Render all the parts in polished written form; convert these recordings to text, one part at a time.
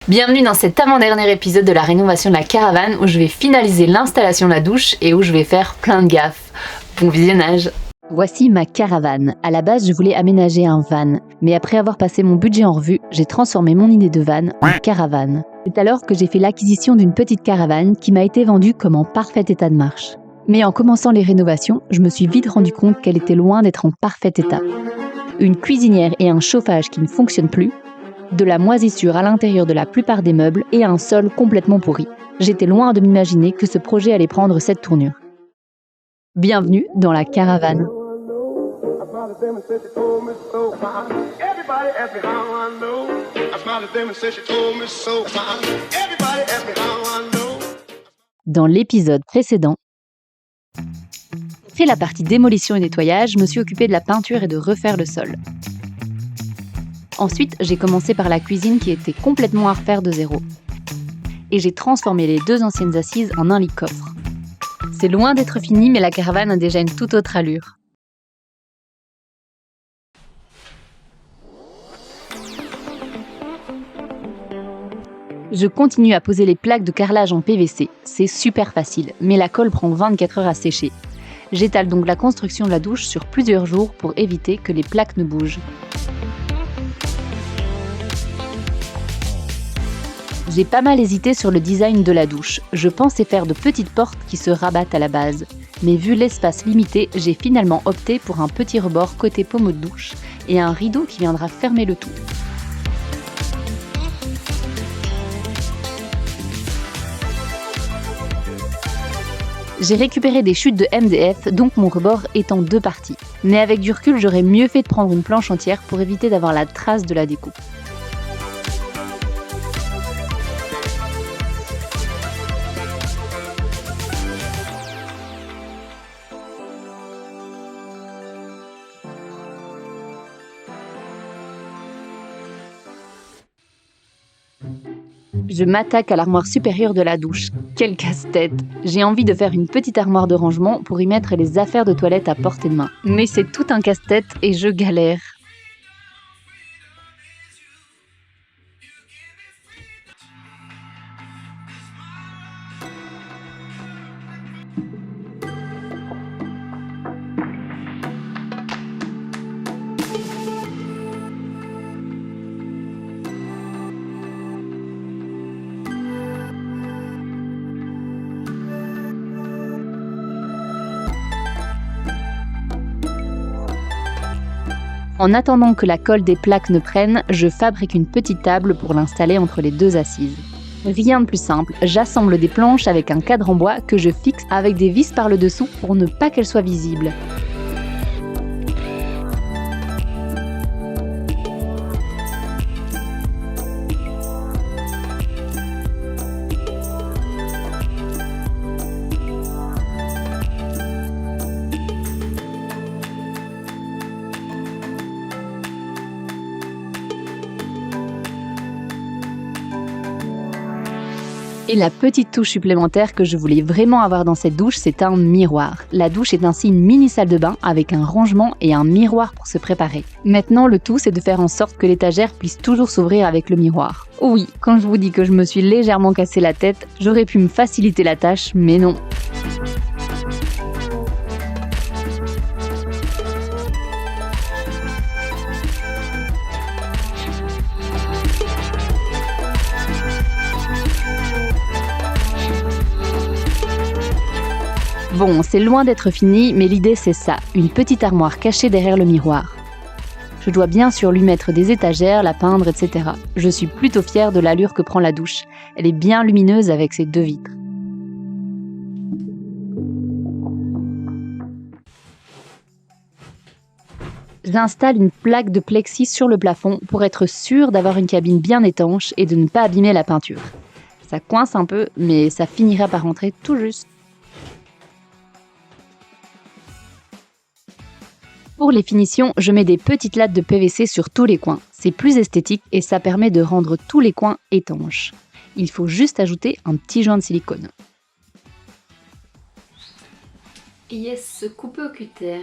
Bienvenue dans cet avant-dernier épisode de la rénovation de la caravane où je vais finaliser l'installation de la douche et où je vais faire plein de gaffes. Bon visionnage. Voici ma caravane. À la base, je voulais aménager un van, mais après avoir passé mon budget en revue, j'ai transformé mon idée de van en caravane. C'est alors que j'ai fait l'acquisition d'une petite caravane qui m'a été vendue comme en parfait état de marche. Mais en commençant les rénovations, je me suis vite rendu compte qu'elle était loin d'être en parfait état. Une cuisinière et un chauffage qui ne fonctionnent plus, de la moisissure à l'intérieur de la plupart des meubles et un sol complètement pourri. J'étais loin de m'imaginer que ce projet allait prendre cette tournure. Bienvenue dans la caravane. Dans l'épisode précédent, après la partie démolition et nettoyage, je me suis occupée de la peinture et de refaire le sol. Ensuite, j'ai commencé par la cuisine qui était complètement à refaire de zéro. Et j'ai transformé les 2 anciennes assises en un lit-coffre. C'est loin d'être fini, mais la caravane a déjà une toute autre allure. Je continue à poser les plaques de carrelage en PVC. C'est super facile, mais la colle prend 24 heures à sécher. J'étale donc la construction de la douche sur plusieurs jours pour éviter que les plaques ne bougent. J'ai pas mal hésité sur le design de la douche. Je pensais faire de petites portes qui se rabattent à la base. Mais vu l'espace limité, j'ai finalement opté pour un petit rebord côté pommeau de douche et un rideau qui viendra fermer le tout. J'ai récupéré des chutes de MDF, donc mon rebord est en 2 parties. Mais avec du recul, j'aurais mieux fait de prendre une planche entière pour éviter d'avoir la trace de la découpe. Je m'attaque à l'armoire supérieure de la douche. Quel casse-tête! J'ai envie de faire une petite armoire de rangement pour y mettre les affaires de toilette à portée de main. Mais c'est tout un casse-tête et je galère. En attendant que la colle des plaques ne prenne, je fabrique une petite table pour l'installer entre les 2 assises. Rien de plus simple, j'assemble des planches avec un cadre en bois que je fixe avec des vis par le dessous pour ne pas qu'elles soient visibles. Et la petite touche supplémentaire que je voulais vraiment avoir dans cette douche, c'est un miroir. La douche est ainsi une mini salle de bain avec un rangement et un miroir pour se préparer. Maintenant, le tout, c'est de faire en sorte que l'étagère puisse toujours s'ouvrir avec le miroir. Oui, quand je vous dis que je me suis légèrement cassé la tête, j'aurais pu me faciliter la tâche, mais non. Bon, c'est loin d'être fini, mais l'idée c'est ça, une petite armoire cachée derrière le miroir. Je dois bien sûr lui mettre des étagères, la peindre, etc. Je suis plutôt fière de l'allure que prend la douche. Elle est bien lumineuse avec ses 2 vitres. J'installe une plaque de plexi sur le plafond pour être sûre d'avoir une cabine bien étanche et de ne pas abîmer la peinture. Ça coince un peu, mais ça finira par rentrer tout juste. Pour les finitions, je mets des petites lattes de PVC sur tous les coins. C'est plus esthétique et ça permet de rendre tous les coins étanches. Il faut juste ajouter un petit joint de silicone. Yes, coupé au cutter.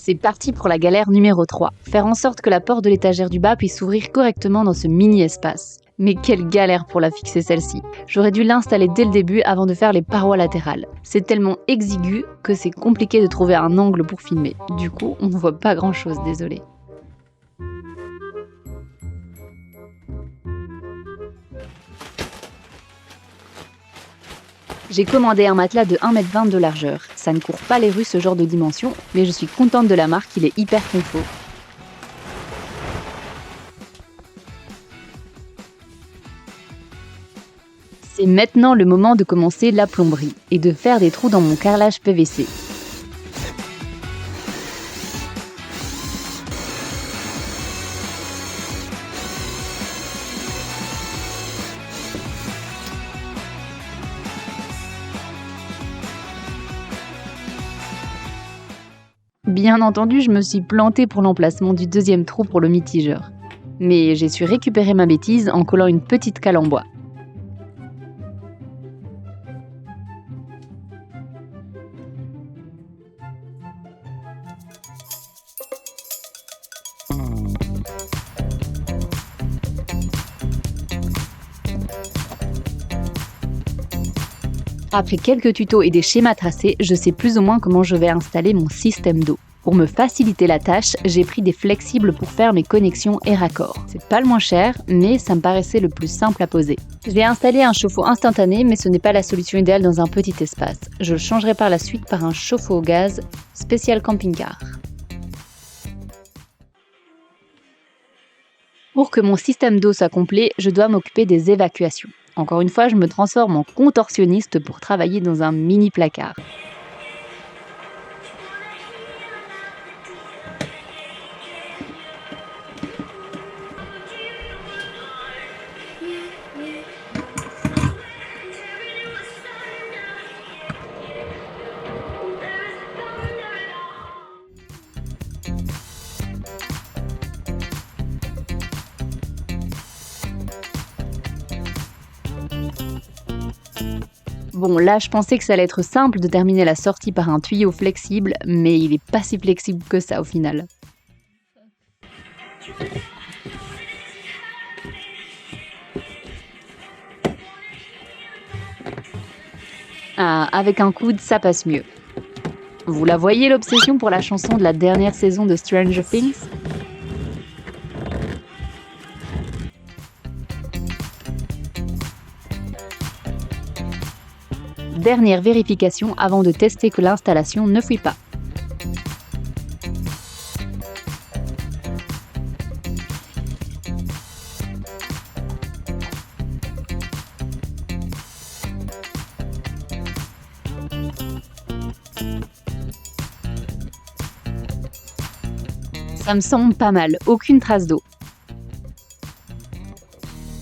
C'est parti pour la galère numéro 3. Faire en sorte que la porte de l'étagère du bas puisse s'ouvrir correctement dans ce mini-espace. Mais quelle galère pour la fixer celle-ci. J'aurais dû l'installer dès le début avant de faire les parois latérales. C'est tellement exigu que c'est compliqué de trouver un angle pour filmer. Du coup, on ne voit pas grand-chose, désolé. J'ai commandé un matelas de 1,20 m de largeur. Ça ne court pas les rues ce genre de dimension, mais je suis contente de la marque, il est hyper confort. C'est maintenant le moment de commencer la plomberie et de faire des trous dans mon carrelage PVC. Bien entendu, je me suis plantée pour l'emplacement du deuxième trou pour le mitigeur. Mais j'ai su récupérer ma bêtise en collant une petite cale en bois. Après quelques tutos et des schémas tracés, je sais plus ou moins comment je vais installer mon système d'eau. Pour me faciliter la tâche, j'ai pris des flexibles pour faire mes connexions et raccords. C'est pas le moins cher, mais ça me paraissait le plus simple à poser. J'ai installé un chauffe-eau instantané, mais ce n'est pas la solution idéale dans un petit espace. Je le changerai par la suite par un chauffe-eau au gaz spécial camping-car. Pour que mon système d'eau soit complet, je dois m'occuper des évacuations. Encore une fois, je me transforme en contorsionniste pour travailler dans un mini placard. Bon, là, je pensais que ça allait être simple de terminer la sortie par un tuyau flexible, mais il est pas si flexible que ça au final. Ah, avec un coude, ça passe mieux. Vous la voyez l'obsession pour la chanson de la dernière saison de Stranger Things ? Dernière vérification avant de tester que l'installation ne fuit pas. Ça me semble pas mal, aucune trace d'eau.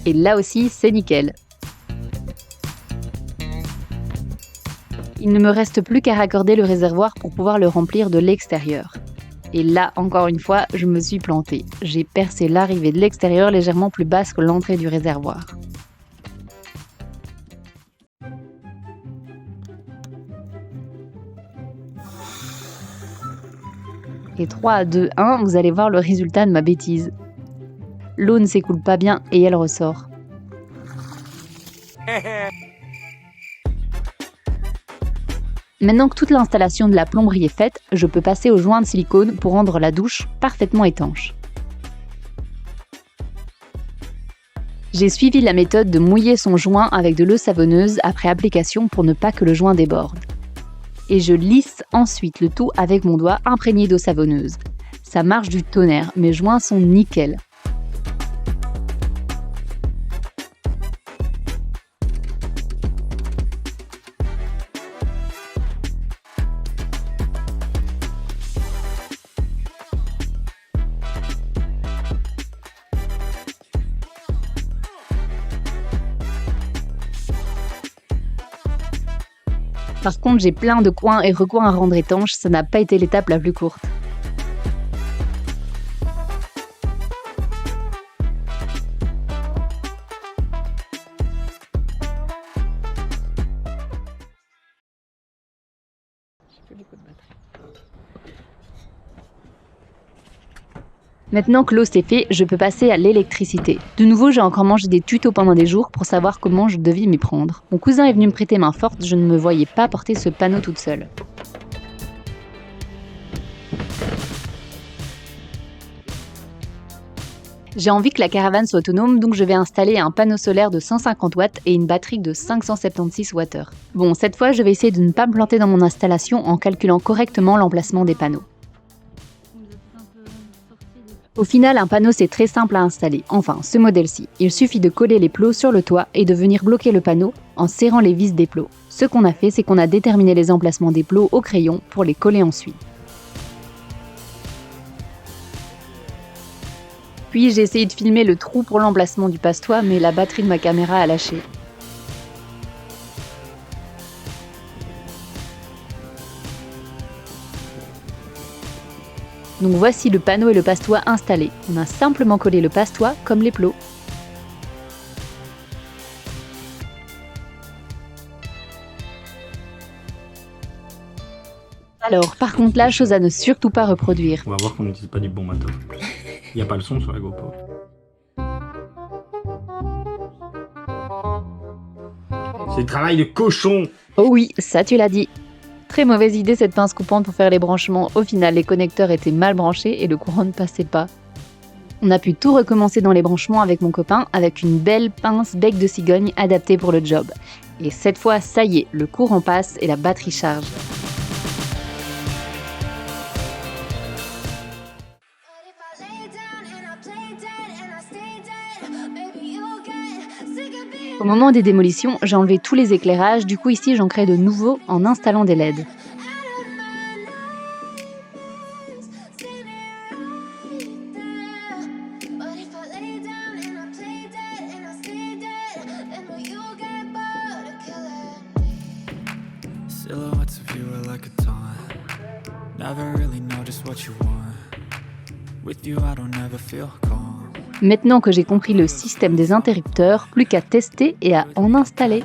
Et là aussi, c'est nickel. Il ne me reste plus qu'à raccorder le réservoir pour pouvoir le remplir de l'extérieur. Et là, encore une fois, je me suis plantée. J'ai percé l'arrivée de l'extérieur légèrement plus basse que l'entrée du réservoir. Et 3, 2, 1, vous allez voir le résultat de ma bêtise. L'eau ne s'écoule pas bien et elle ressort. Maintenant que toute l'installation de la plomberie est faite, je peux passer au joint de silicone pour rendre la douche parfaitement étanche. J'ai suivi la méthode de mouiller son joint avec de l'eau savonneuse après application pour ne pas que le joint déborde. Et je lisse ensuite le tout avec mon doigt imprégné d'eau savonneuse. Ça marche du tonnerre, mes joints sont nickel. Par contre, j'ai plein de coins et recoins à rendre étanches, ça n'a pas été l'étape la plus courte. Maintenant que l'eau c'est fait, je peux passer à l'électricité. De nouveau, j'ai encore mangé des tutos pendant des jours pour savoir comment je devais m'y prendre. Mon cousin est venu me prêter main forte, je ne me voyais pas porter ce panneau toute seule. J'ai envie que la caravane soit autonome, donc je vais installer un panneau solaire de 150 watts et une batterie de 576 Wh. Bon, cette fois, je vais essayer de ne pas me planter dans mon installation en calculant correctement l'emplacement des panneaux. Au final, un panneau c'est très simple à installer, enfin ce modèle-ci. Il suffit de coller les plots sur le toit et de venir bloquer le panneau en serrant les vis des plots. Ce qu'on a fait, c'est qu'on a déterminé les emplacements des plots au crayon pour les coller ensuite. Puis j'ai essayé de filmer le trou pour l'emplacement du passe-toit, mais la batterie de ma caméra a lâché. Donc voici le panneau et le passe-toit installés. On a simplement collé le passe-toit comme les plots. Alors, par contre là, chose à ne surtout pas reproduire. On va voir qu'on n'utilise pas du bon matos. Il n'y a pas le son sur la GoPro. C'est le travail de cochon. Oh oui, ça tu l'as dit. Très mauvaise idée cette pince coupante pour faire les branchements. Au final, les connecteurs étaient mal branchés et le courant ne passait pas. On a pu tout recommencer dans les branchements avec mon copain, avec une belle pince bec de cigogne adaptée pour le job. Et cette fois, ça y est, le courant passe et la batterie charge. Au moment des démolitions, j'ai enlevé tous les éclairages, du coup ici j'en crée de nouveaux en installant des LED. Silhouettes of you are like a taunt. Never really know just what you want. With you I don't ever feel calm. Maintenant que j'ai compris le système des interrupteurs, plus qu'à tester et à en installer.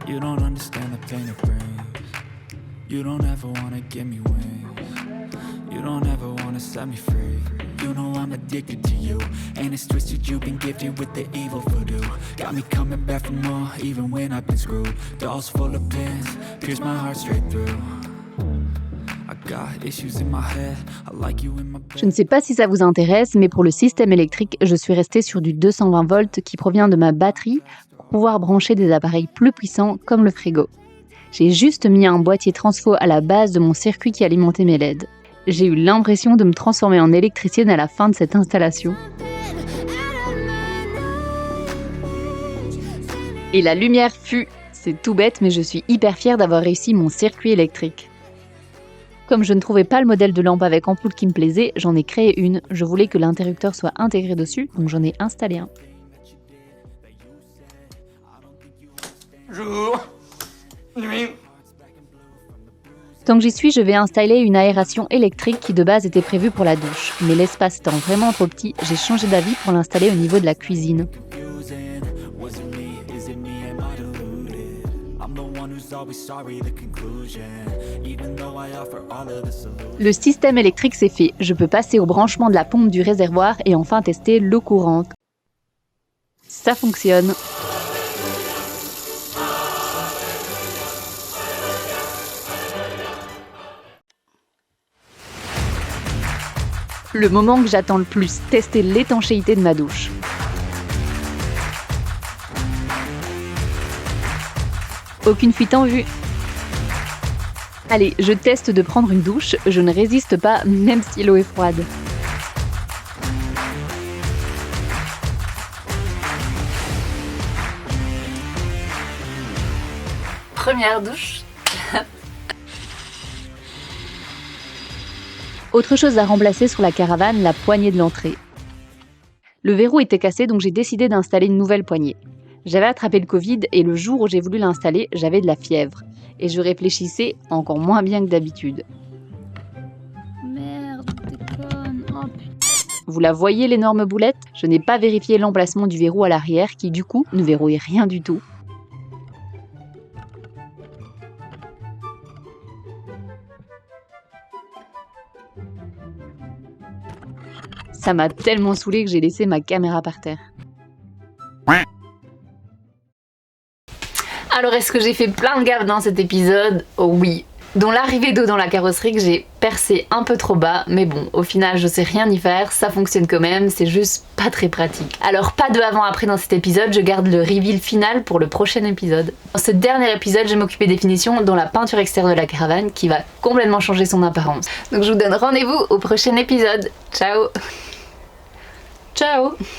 You don't understand the pain it brings. You don't ever wanna give me wings. You don't ever wanna set me free. You know I'm addicted to you, and it's twisted. You've been gifted with the evil voodoo. Got me coming back for more, even when I've been screwed. Dolls full of pins, pierce my heart straight through. I got issues in my head. I like you in my bed. Je ne sais pas si ça vous intéresse, mais pour le système électrique, je suis restée sur du 220 volts qui provient de ma batterie pour pouvoir brancher des appareils plus puissants comme le frigo. J'ai juste mis un boîtier transfo à la base de mon circuit qui alimentait mes LED. J'ai eu l'impression de me transformer en électricienne à la fin de cette installation. Et la lumière fut. C'est tout bête, mais je suis hyper fière d'avoir réussi mon circuit électrique. Comme je ne trouvais pas le modèle de lampe avec ampoule qui me plaisait, j'en ai créé une. Je voulais que l'interrupteur soit intégré dessus, donc j'en ai installé un. Jour, nuit. Tant que j'y suis, je vais installer une aération électrique qui de base était prévue pour la douche. Mais l'espace étant vraiment trop petit, j'ai changé d'avis pour l'installer au niveau de la cuisine. Le système électrique c'est fait. Je peux passer au branchement de la pompe du réservoir et enfin tester l'eau courante. Ça fonctionne. Le moment que j'attends le plus, tester l'étanchéité de ma douche. Aucune fuite en vue. Allez, je teste de prendre une douche, je ne résiste pas même si l'eau est froide. Première douche. Autre chose à remplacer sur la caravane, la poignée de l'entrée. Le verrou était cassé, donc j'ai décidé d'installer une nouvelle poignée. J'avais attrapé le Covid et le jour où j'ai voulu l'installer, j'avais de la fièvre. Et je réfléchissais encore moins bien que d'habitude. Merde, t'es conne. Oh putain. Vous la voyez l'énorme boulette? Je n'ai pas vérifié l'emplacement du verrou à l'arrière qui du coup ne verrouille rien du tout. Ça m'a tellement saoulée que j'ai laissé ma caméra par terre. Alors est-ce que j'ai fait plein de gaffes dans cet épisode? Oh oui. Dont l'arrivée d'eau dans la carrosserie que j'ai percé un peu trop bas, mais bon, au final je sais rien y faire, ça fonctionne quand même, c'est juste pas très pratique. Alors pas de avant-après dans cet épisode, je garde le reveal final pour le prochain épisode. Dans ce dernier épisode, je vais m'occuper des finitions, dont la peinture extérieure de la caravane qui va complètement changer son apparence. Donc je vous donne rendez-vous au prochain épisode. Ciao! Ciao!